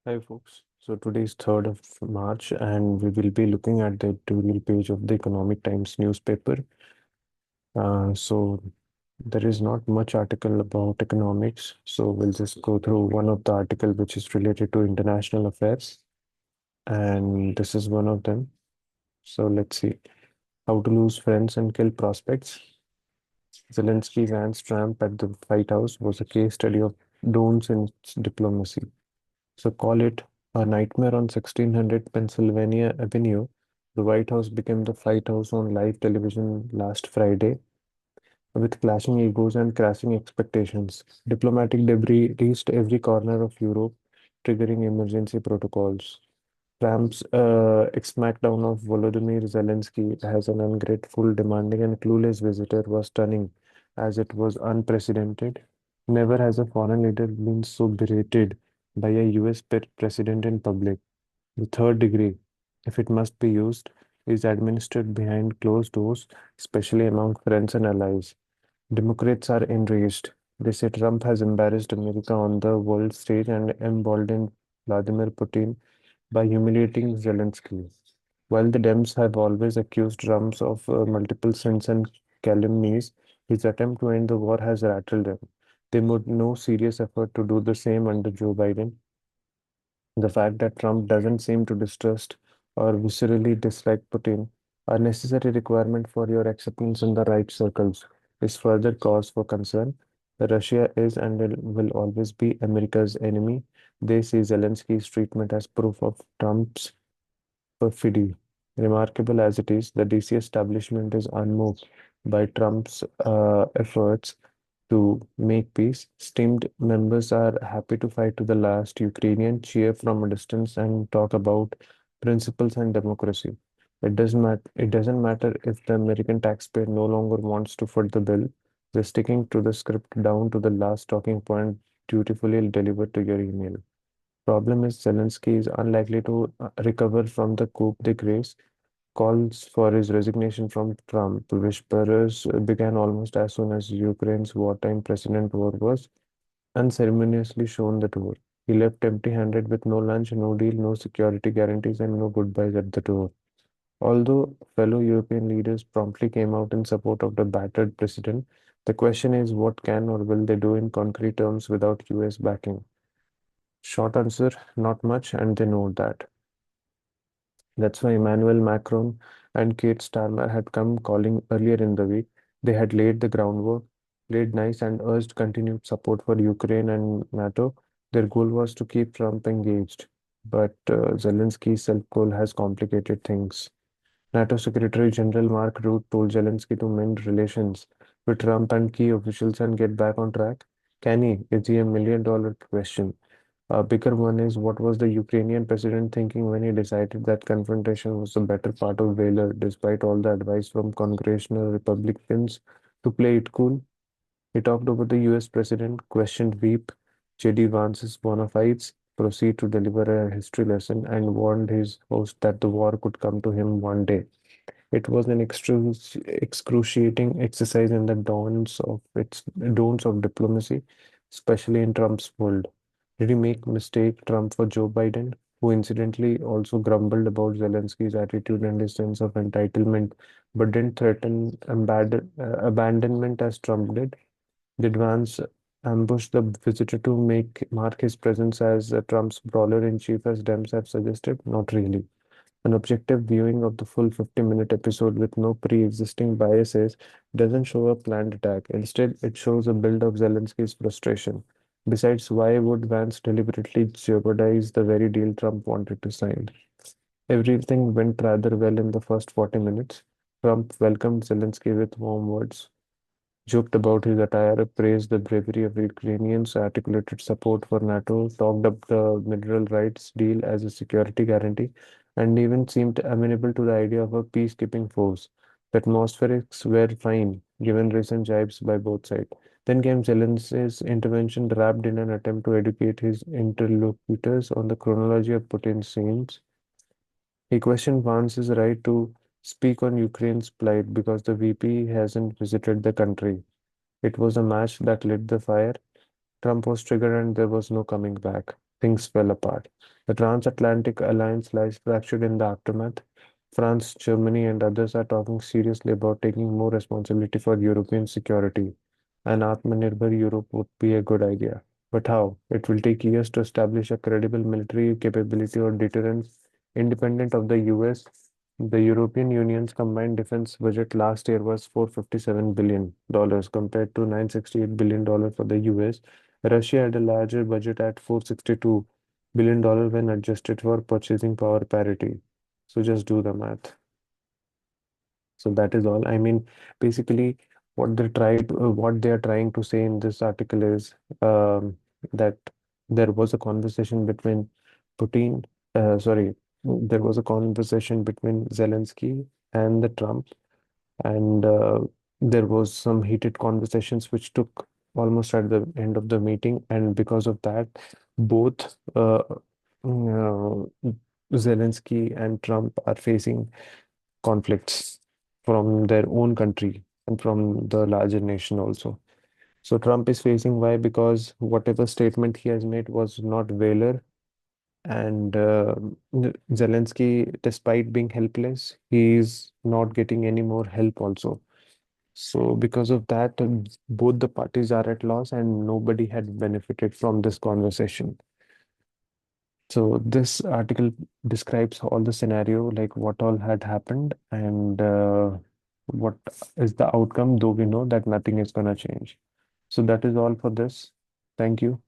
Hi folks. So today is 3rd of March and we will be looking at the editorial page of the Economic Times newspaper. So there is not much article about economics. So we'll just go through one of the article which is related to international affairs. And this is one of them. So let's see. How to lose friends and kill prospects. Zelensky Vance Trump at the White House was a case study of don'ts in diplomacy. So call it a nightmare on 1600 Pennsylvania Avenue. The White House became the fight house on live television last Friday with clashing egos and crashing expectations. Diplomatic debris reached every corner of Europe, triggering emergency protocols. Trump's smackdown of Volodymyr Zelensky as an ungrateful, demanding, and clueless visitor was stunning, as it was unprecedented. Never has a foreign leader been so berated by a US president in public. The third degree, if it must be used, is administered behind closed doors, especially among friends and allies. Democrats are enraged. They say Trump has embarrassed America on the world stage and emboldened Vladimir Putin by humiliating Zelensky. While the Dems have always accused Trump of multiple sins and calumnies, his attempt to end the war has rattled them. They made no serious effort to do the same under Joe Biden. The fact that Trump doesn't seem to distrust or viscerally dislike Putin, a necessary requirement for your acceptance in the right circles, is further cause for concern. Russia is and will always be America's enemy. They see Zelensky's treatment as proof of Trump's perfidy. Remarkable as it is, the DC establishment is unmoved by Trump's efforts to make peace. Steamed members are happy to fight to the last. Ukrainian cheer from a distance and talk about principles and democracy. It doesn't matter if the American taxpayer no longer wants to foot the bill. They're sticking to the script down to the last talking point dutifully delivered to your email. Problem is Zelensky is unlikely to recover from the coup de grace. Calls for his resignation from Trump. Whisperers began almost as soon as Ukraine's wartime president was unceremoniously shown the door. He left empty-handed with no lunch, no deal, no security guarantees, and no goodbyes at the door. Although fellow European leaders promptly came out in support of the battered president, the question is what can or will they do in concrete terms without US backing? Short answer, not much, and they know that. That's why Emmanuel Macron and Kate Starmer had come calling earlier in the week. They had laid the groundwork, played nice, and urged continued support for Ukraine and NATO. Their goal was to keep Trump engaged. But Zelensky's self goal has complicated things. NATO Secretary General Mark Rutte told Zelensky to mend relations with Trump and key officials and get back on track. Can he? Is he $1 million question? A bigger one is what was the Ukrainian president thinking when he decided that confrontation was the better part of valor, despite all the advice from congressional Republicans to play it cool? He talked over the US president, questioned Veep, J.D. Vance's bona fides, proceed to deliver a history lesson, and warned his host that the war could come to him one day. It was an excruciating exercise in the don'ts of diplomacy, especially in Trump's world. Did he make mistake Trump for Joe Biden, who incidentally also grumbled about Zelensky's attitude and his sense of entitlement, but didn't threaten abandonment as Trump did? Did Vance ambush the visitor to make mark his presence as Trump's brawler in chief, as Dems have suggested? Not really. An objective viewing of the full 50-minute episode with no pre-existing biases doesn't show a planned attack. Instead, it shows a build of Zelensky's frustration. Besides, why would Vance deliberately jeopardize the very deal Trump wanted to sign? Everything went rather well in the first 40 minutes. Trump welcomed Zelensky with warm words, joked about his attire, praised the bravery of Ukrainians, articulated support for NATO, talked up the mineral rights deal as a security guarantee, and even seemed amenable to the idea of a peacekeeping force. The atmospherics were fine, given recent jibes by both sides. Then came Zelensky's intervention, wrapped in an attempt to educate his interlocutors on the chronology of Putin's scenes. He questioned Vance's right to speak on Ukraine's plight because the VP hasn't visited the country. It was a match that lit the fire. Trump was triggered and there was no coming back. Things fell apart. The transatlantic alliance lies fractured in the aftermath. France, Germany, and others are talking seriously about taking more responsibility for European security. An Atmanirbhar Europe would be a good idea. But how? It will take years to establish a credible military capability or deterrence independent of the US. The European Union's combined defense budget last year was $457 billion compared to $968 billion for the US. Russia had a larger budget at $462 billion when adjusted for purchasing power parity. So just do the math. So that is all. I mean, basically, what they are trying to say in this article is that there was a conversation between Putin, there was a conversation between Zelensky and the Trump, and there was some heated conversations which took almost at the end of the meeting, and because of that, both Zelensky and Trump are facing conflicts from their own country and from the larger nation also. So Trump is facing why? Because whatever statement he has made was not valor, and Zelensky, despite being helpless, he is not getting any more help also. So because of that, both the parties are at loss, and nobody had benefited from this conversation. So this article describes all the scenario, like what all had happened and what is the outcome, though we know that nothing is gonna change. So that is all for this. Thank you.